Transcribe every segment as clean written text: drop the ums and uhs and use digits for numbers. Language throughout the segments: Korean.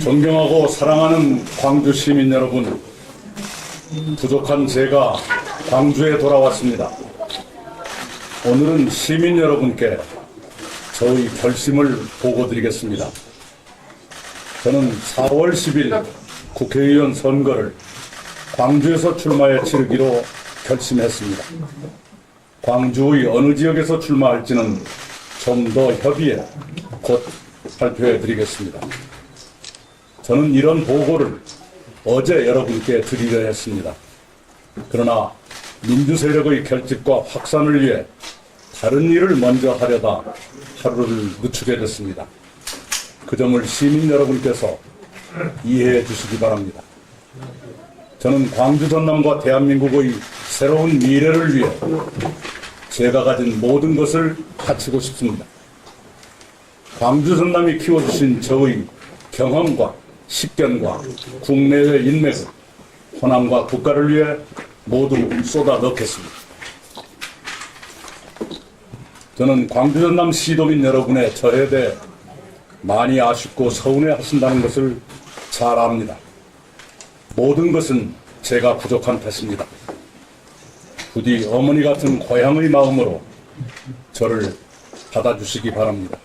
존경하고 사랑하는 광주 시민 여러분, 부족한 제가 광주에 돌아왔습니다. 오늘은 시민 여러분께 저의 결심을 보고드리겠습니다. 저는 4월 10일 국회의원 선거를 광주에서 출마해 치르기로 결심했습니다. 광주의 어느 지역에서 출마할지는 좀 더 협의해 곧 발표해 드리겠습니다. 저는 이런 보고를 어제 여러분께 드리려 했습니다. 그러나 민주세력의 결집과 확산을 위해 다른 일을 먼저 하려다 하루를 늦추게 됐습니다. 그 점을 시민 여러분께서 이해해 주시기 바랍니다. 저는 광주 전남과 대한민국의 새로운 미래를 위해 제가 가진 모든 것을 바치고 싶습니다. 광주 전남이 키워주신 저의 경험과 식견과 국내외 인맥을 호남과 국가를 위해 모두 쏟아 넣겠습니다. 저는 광주 전남 시도민 여러분의 저에 대해 많이 아쉽고 서운해 하신다는 것을 잘 압니다. 모든 것은 제가 부족한 탓입니다. 부디 어머니 같은 고향의 마음으로 저를 받아주시기 바랍니다.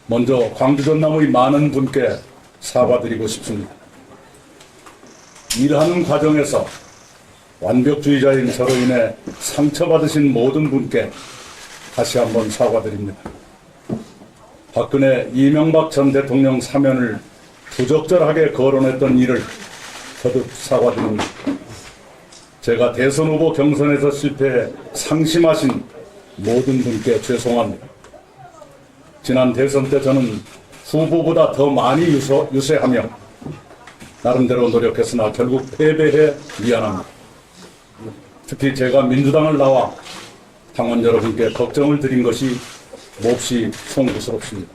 먼저 광주 전남의 많은 분께 사과드리고 싶습니다. 일하는 과정에서 완벽주의자인 저로 인해 상처받으신 모든 분께 다시 한번 사과드립니다. 박근혜, 이명박 전 대통령 사면을 부적절하게 거론했던 일을 거듭 사과드립니다. 제가 대선 후보 경선에서 실패해 상심하신 모든 분께 죄송합니다. 지난 대선 때 저는 후보보다 더 많이 유세하며 나름대로 노력했으나 결국 패배해 미안합니다. 특히 제가 민주당을 나와 당원 여러분께 걱정을 드린 것이 몹시 송구스럽습니다.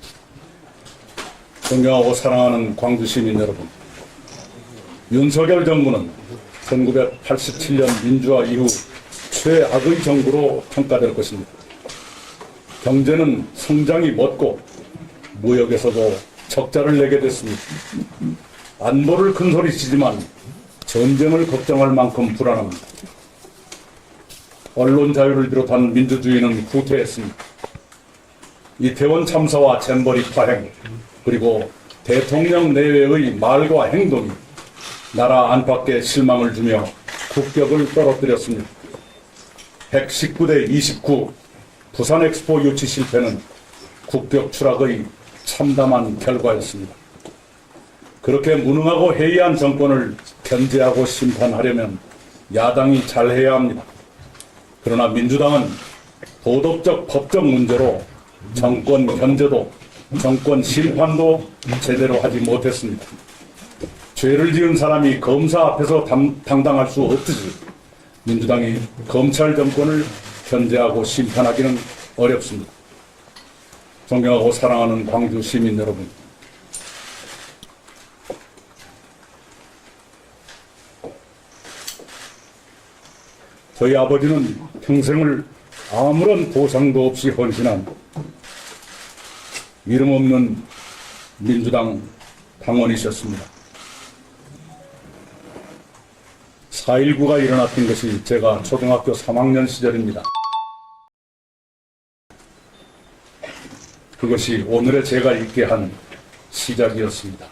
존경하고 사랑하는 광주 시민 여러분, 윤석열 정부는 1987년 민주화 이후 최악의 정부로 평가될 것입니다. 경제는 성장이 멎고 무역에서도 적자를 내게 됐습니다. 안보를 큰소리치지만 전쟁을 걱정할 만큼 불안합니다. 언론 자유를 비롯한 민주주의는 후퇴했습니다. 이태원 참사와 잼버리 파행, 그리고 대통령 내외의 말과 행동이 나라 안팎에 실망을 주며 국격을 떨어뜨렸습니다. 119대 29 부산 엑스포 유치 실패는 국격 추락의 참담한 결과였습니다. 그렇게 무능하고 해이한 정권을 견제하고 심판하려면 야당이 잘해야 합니다. 그러나 민주당은 도덕적 법적 문제로 정권 견제도 정권 심판도 제대로 하지 못했습니다. 죄를 지은 사람이 검사 앞에서 당당할 수 없듯이 민주당이 검찰 정권을 견제하고 심판하기는 어렵습니다. 존경하고 사랑하는 광주 시민 여러분, 저희 아버지는 평생을 아무런 보상도 없이 헌신한 이름 없는 민주당 당원이셨습니다. 4.19가 일어났던 것이 제가 초등학교 3학년 시절입니다. 그것이 오늘의 제가 있게 한 시작이었습니다.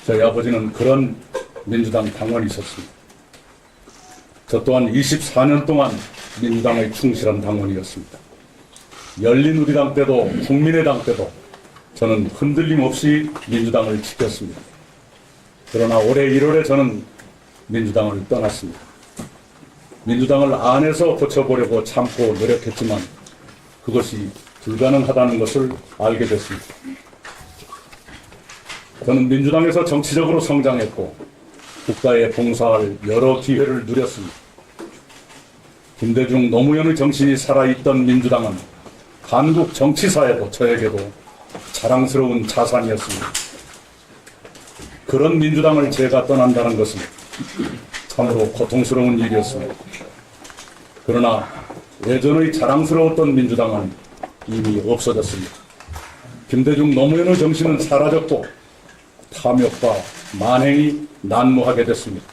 저희 아버지는 그런 민주당 당원이셨습니다. 저 또한 24년 동안 민주당의 충실한 당원이었습니다. 열린우리당 때도 국민의당 때도 저는 흔들림 없이 민주당을 지켰습니다. 그러나 올해 1월에 저는 민주당을 떠났습니다. 민주당을 안에서 고쳐보려고 참고 노력했지만 그것이 불가능하다는 것을 알게 됐습니다. 저는 민주당에서 정치적으로 성장했고 국가에 봉사할 여러 기회를 누렸습니다. 김대중, 노무현의 정신이 살아있던 민주당은 한국 정치사에도 저에게도 자랑스러운 자산이었습니다. 그런 민주당을 제가 떠난다는 것은 참으로 고통스러운 일이었습니다. 그러나 예전의 자랑스러웠던 민주당은 이미 없어졌습니다. 김대중 노무현의 정신은 사라졌고 탐욕과 만행이 난무하게 됐습니다.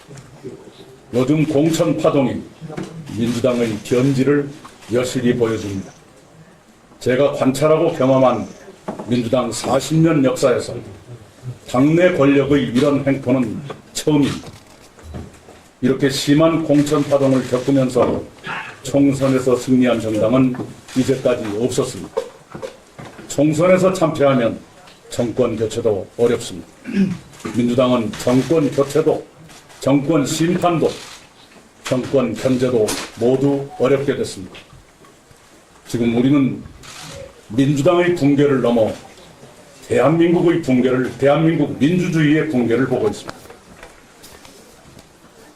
요즘 공천 파동이 민주당의 변질을 여실히 보여줍니다. 제가 관찰하고 경험한 민주당 40년 역사에서 당내 권력의 이런 행포는 처음입니다. 이렇게 심한 공천 파동을 겪으면서 총선에서 승리한 정당은 이제까지 없었습니다. 총선에서 참패하면 정권 교체도 어렵습니다. 민주당은 정권 교체도, 정권 심판도, 정권 견제도 모두 어렵게 됐습니다. 지금 우리는 민주당의 붕괴를 넘어 대한민국 민주주의의 붕괴를 보고 있습니다.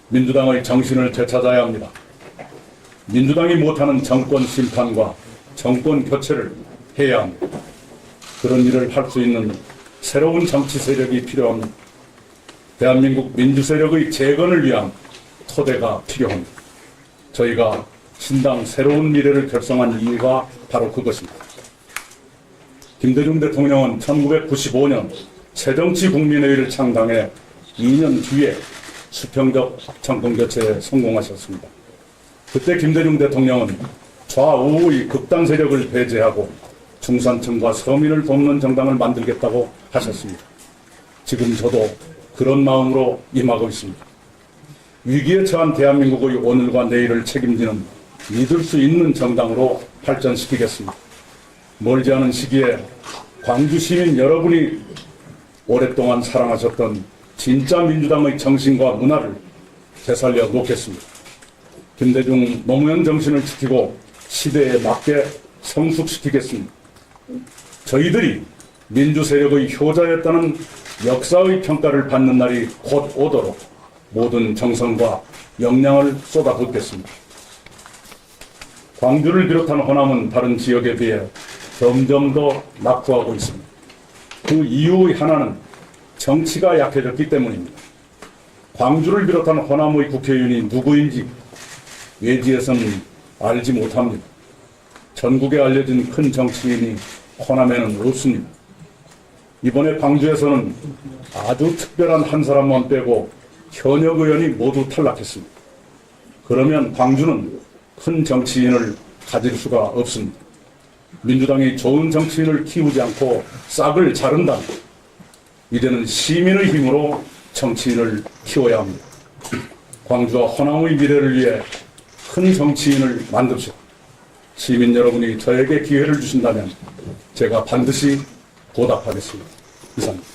민주당의 정신을 되찾아야 합니다. 민주당이 못하는 정권 심판과 정권 교체를 해야 합니다. 그런 일을 할 수 있는 새로운 정치 세력이 필요합니다. 대한민국 민주 세력의 재건을 위한 토대가 필요합니다. 저희가 신당 새로운 미래를 결성한 이유가 바로 그것입니다. 김대중 대통령은 1995년 새정치국민회의를 창당해 2년 뒤에 수평적 정권교체에 성공하셨습니다. 그때 김대중 대통령은 좌우의 극단 세력을 배제하고 중산층과 서민을 돕는 정당을 만들겠다고 하셨습니다. 지금 저도 그런 마음으로 임하고 있습니다. 위기에 처한 대한민국의 오늘과 내일을 책임지는 믿을 수 있는 정당으로 발전시키겠습니다. 멀지 않은 시기에 광주 시민 여러분이 오랫동안 사랑하셨던 진짜 민주당의 정신과 문화를 되살려 놓겠습니다. 김대중 노무현 정신을 지키고 시대에 맞게 성숙시키겠습니다. 저희들이 민주 세력의 효자였다는 역사의 평가를 받는 날이 곧 오도록 모든 정성과 역량을 쏟아붓겠습니다. 광주를 비롯한 호남은 다른 지역에 비해 점점 더 낙후하고 있습니다. 그 이유의 하나는 정치가 약해졌기 때문입니다. 광주를 비롯한 호남의 국회의원이 누구인지 외지에서는 알지 못합니다. 전국에 알려진 큰 정치인이 호남에는 없습니다. 이번에 광주에서는 아주 특별한 한 사람만 빼고 현역 의원이 모두 탈락했습니다. 그러면 광주는 큰 정치인을 가질 수가 없습니다. 민주당이 좋은 정치인을 키우지 않고 싹을 자른다면 이제는 시민의 힘으로 정치인을 키워야 합니다. 광주와 호남의 미래를 위해 큰 정치인을 만듭시다. 시민 여러분이 저에게 기회를 주신다면 제가 반드시 보답하겠습니다. 이상입니다.